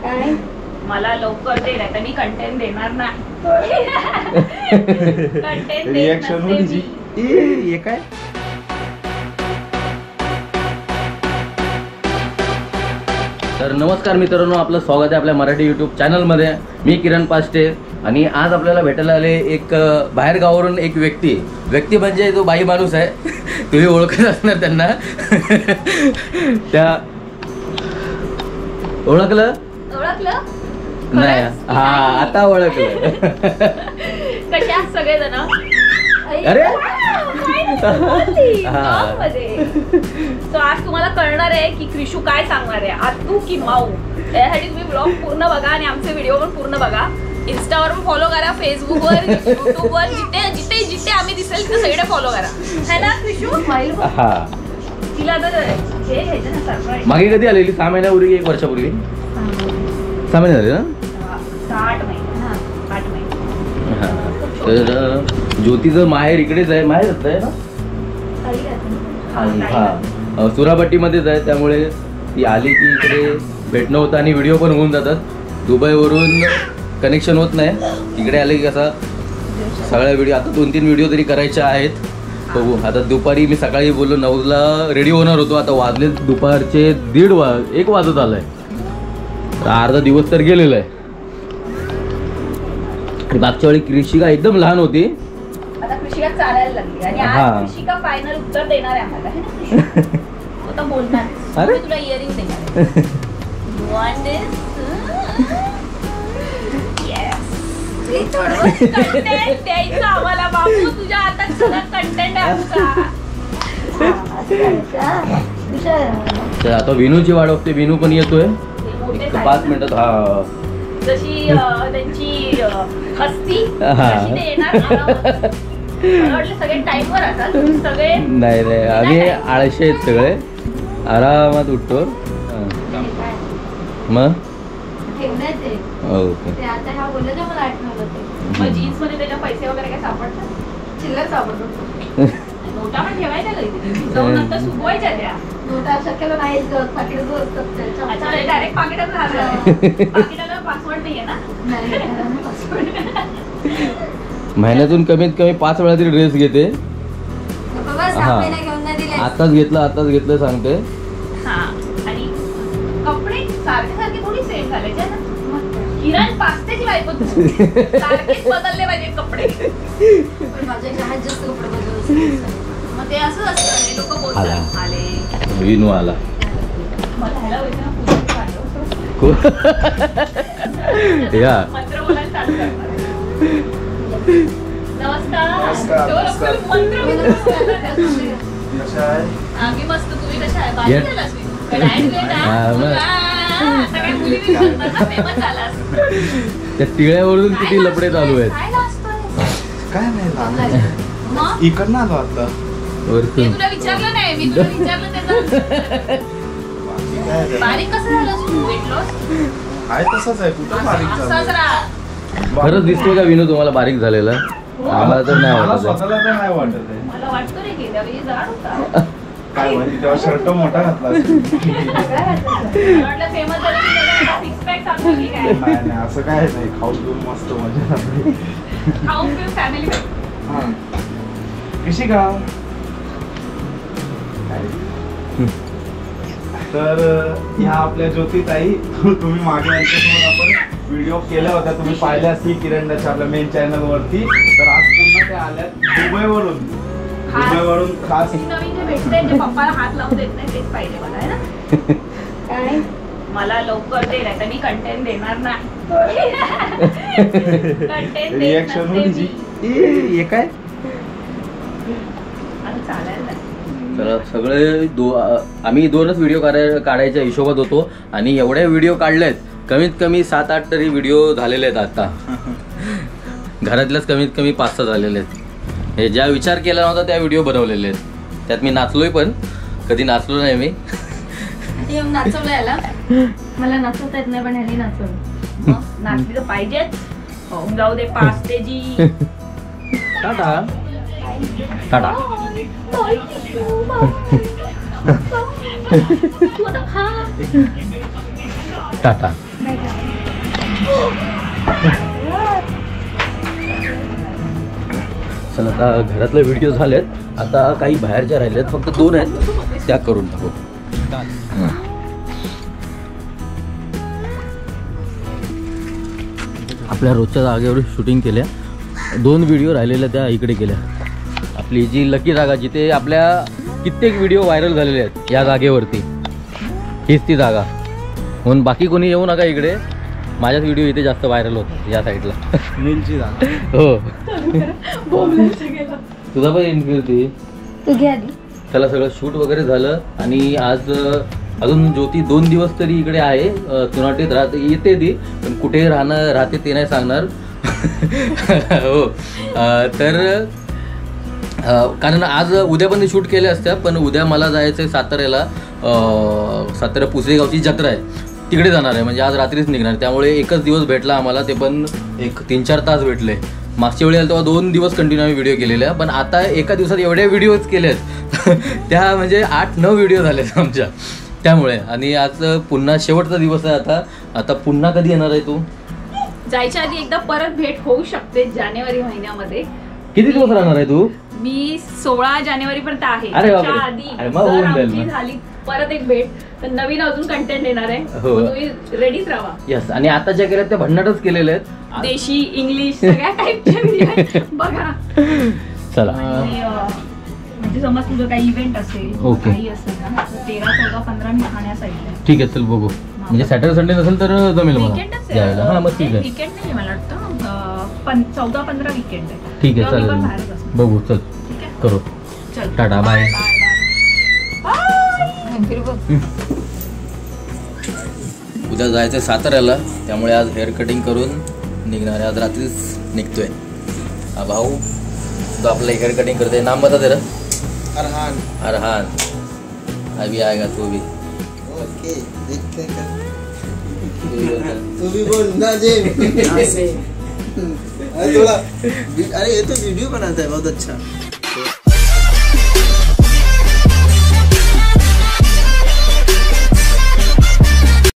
काय मला लवकर दे नाही तर मी कंटेंट देणार नाही. कंटेंट रिएक्शन होती हे काय. तर नमस्कार मित्रांनो, आपलं स्वागत आहे आपल्या मराठी यूट्यूब चॅनलमध्ये. मी किरण पाष्टे आणि आज आपल्याला भेटायला आले एक बाहेर गावावरून एक व्यक्ती म्हणजे तो बाई माणूस आहे. तुम्ही ओळखत असणार त्यांना. त्या ओळखलं नाही? हा, आता ओळखलं. कशा सगळेजण अरे सो आज तुम्हाला कळणार आहे की क्रिशू काय सांगणार आहे, आतू की माऊ. त्यासाठी तुम्ही ब्लॉग पूर्ण बघा आणि आमचे व्हिडिओ पण पूर्ण बघा. इंस्टावर पण फॉलो करा, फेसबुकवर, युट्यूबवर, जिथे जिथे जिथे आम्ही दिसेल तिथे सगळे फॉलो करा, है ना क्रिशू? हा. तिला तर हे घ्यायचं ना सरप्राईज. मागे कधी आलेली? 6 महिन्यापूर्वी, 1 वर्षापूर्वी? 6 महिने झाले ना? 8 महिने. हा, 8 महिने. हा. तर ज्योतीचं माहेर इकडेच आहे. माहेरच आहे ना? हा, सुरापट्टीमध्येच आहे. त्यामुळे ती आली की इकडे भेटणं होतं आणि व्हिडिओ पण होऊन जातात. दुबईवरून कनेक्शन होत नाही. इकडे आले की कसा सगळ्या व्हिडिओ, आता 2-3 व्हिडिओ तरी करायचे आहेत. बघू. आता दुपारी मी सकाळी बोललो 9ला रेडी होणार होतो. आता वाजले दुपारचे 1 वाजत आलं आहे. अर्धा दिवस तर गेलेला आहे. मागच्या वेळी कृषिका एकदम लहान होती. आता कृषिका चालायला लागली आणि आज कृषिका फायनल उत्तर देणार आहे आम्हाला, है ना? आता बोलणार. अरे? मी तुला इयरिंग देणार. You want this? Yes. Content द्यायचं आम्हाला बाबू. तुझ्या हातात सगळं कंटेंट आहे आमचा. तर आता विनूची वाट बघते. विनू पण येतोय 5 मिनिटात. हा, जशी त्यांची हस्ती तशी ते येणार. मला वाटलं सगळे टाइमवर असतात सगळे. नाही आम्ही आळशी आहेत सगळे. आरामात उठतो. मग ओके. मग जीन्स मध्ये त्याच्या पैसे वगैरे काय सापडतात? चिल्लर सापडतो. नोटा पण ठेवायच्या का इथे? जाऊन नंतर सुकवायच्या त्या नोटा. शक्यतो नाही डायरेक्ट पाकिटात राहतात. पाकिटाला पासवर्ड नाहीये ना? महिन्यातून कमीत कमी 5 वेळा तरी ड्रेस घेते. हा, आताच घेतलं सांगते. हा, आणि कपडे सारखे थोडी सेम घालायचे ना. किरण पास्तेची बायको तू. सारखेच बदलले पाहिजे कपडे. मग ते असंच असतं. लोक बोलतात आले. विनू आला. मला ह्याला होईल ना पूजा काढलं. या मंत्र बोलायला चालू करणार. नमस्कार. आम्ही मस्त. तुम्ही कशा आहे? बाहेर गेलास मी. त्या टिळ्यावरून किती लपडे चालू आहेत. काय नाही इकडनं आलो आता. मी तुला विचारलं नाही. मी तुला विचारलं त्याचं बारीक कसं झालं तू? वेट लॉस आहे तसंच आहे. कुठं बारीक झालं? खरंच दिसतोय का विनू तुम्हाला बारीक झालेला? आम्हाला तर नाही वाटत. स्वतःला तर नाही वाटत आहे. मला वाटतं रे की त्यावेळी जाड होता. काय माहिती, तेव्हा शर्ट मोठा घातला असेल. मला वाटलं फेमस झालं की त्याला सिक्स पॅक सांगतो की काय. नाही असं काय नाही. खाऊन पिऊन मस्त मजा. खाऊन पिऊन फॅमिली पॅक. हा, कशी का? तर ह्या आपल्या ज्योतिताई, तुम्ही मागे यांच्यासोबत आपण व्हिडिओ केल्या होत्या, तुम्ही पाहिल्या असतील किरणच्या आपल्या मेन चॅनल वरती. तर आज पुन्हा त्या आल्यात दुबईवरून खास. नवीन जे भेटते जे पप्पाला हात लावून देत नाही तेच पाहिजे मला, है ना? काय मला लवकर दे नाही तर मी कंटेंट देणार नाही. कंटेंट रिएक्शन होती हे काय. आता चालायला तर सगळे आम्ही 2च व्हिडिओ काढायच्या हिशोबात होतो आणि एवढे व्हिडिओ काढलेत. कमीत कमी 7-8 तरी व्हिडिओ झालेले आहेत. आता घरातल्याच कमीत कमी 5-6 झालेले आहेत. हे ज्या विचार केला नव्हता त्या व्हिडिओ बनवलेले आहेत. त्यात मी नाचलोय पण कधी नाचलो नाही मी. नाचवलं याला. मला नाचवता येत नाही पण ह्यानी नाचवलं. नाचली तर पाहिजेच. होऊन जाऊ दे पास्तेजी. टाटा टाटा. टाटा. चला आता घरातले व्हिडिओ झालेत, आता काही बाहेरच्या राहिल्यात, फक्त 2 आहेत त्या करून टाकू. आपल्या रोजच्या जागेवर शूटिंग केल्या, 2 व्हिडिओ राहिलेल्या त्या इकडे केल्या. आपली जी लकी जागा जिथे आपल्या कित्येक व्हिडिओ व्हायरल झालेले आहेत या जागेवरती, हीच ती जागा. म्हणून बाकी कोणी येऊ नका इकडे, माझ्याच व्हिडिओ इथे जास्त व्हायरल होतात या साईडला. नीलची जागा. हो तुझा पण इन्क्युरिटी तू घे आधी. त्याला सगळं शूट वगैरे झालं आणि आज अजून ज्योती 2 दिवस तरी इकडे आहे. चुनाटीत येते ती, पण कुठे राहते ते नाही सांगणार. हो तर कारण आज उद्या पण शूट केले असत्या, पण उद्या मला जायचं आहे साताऱ्याला. सातारा पुसेगावची जत्रा आहे, तिकडे जाणार आहे. म्हणजे आज रात्रीच निघणार, त्यामुळे एकच दिवस भेटला आम्हाला, ते पण एक 3-4 तास भेटले. मागच्या वेळी आलं तेव्हा 2 दिवस कंटिन्यू आम्ही व्हिडिओ केलेल्या, पण आता एका दिवसात एवढ्या व्हिडिओज केल्यात त्या म्हणजे 8-9 व्हिडिओ झालेत आमच्या. त्यामुळे आणि आज पुन्हा शेवटचा दिवस आहे. आता पुन्हा कधी येणार आहे तू? जायच्या आधी एकदा परत भेट होऊ शकते जानेवारी महिन्यामध्ये. किती दिवस राहणार आहे तू? मी 16 जानेवारी पर्यंत आहे. अरे बापरे. त्याच्या आधी अरे मग होऊन जर जाईल आमची मग. झाली परत एक भेट तर नवीन अजून कंटेंट येणार आहे. हो. मग तुम्ही रेडीच राहा. यस. आणि आता ज्या केल्यात त्या भन्नाटच केलेल्या आहेत. देशी इंग्लिश सगळ्या टाईपच्या व्हिडिओ आहेत. बघा. चला आणि, म्हणजे समज तुझं काही इव्हेंट असेल, ओके. काही असेल ना, तर 13, 14, 15 मी ठाण्यासाईडला. ठीक आहे, चल बघू. म्हणजे सॅटर्डे संडे नसेल तर जमेल मला विकेंडच यायला. हां मग ठीक आहे. विकेंड नाही मला वाटतं 14-15 विकेंड आहे. ठीक आहे, तेव्हा मी पण चालेल. बाहेरच असते. बघू, चल ठीक आहे, करू. चल टाटा, बाय. उद्या जायचं साताऱ्याला, त्यामुळे आज हेअर कटिंग करून निघणार आहे. आज रात्रीच निघतोय. हा भाऊ तो आपलं हेअर कटिंग करते. नाम बता तेरा? अरहान. अभी आएगा तू भी. ओके, देखते हैं. तू भी बोल ना जे. अरे थोड़ा, अरे ये तो वीडियो बनाता है बहुत अच्छा.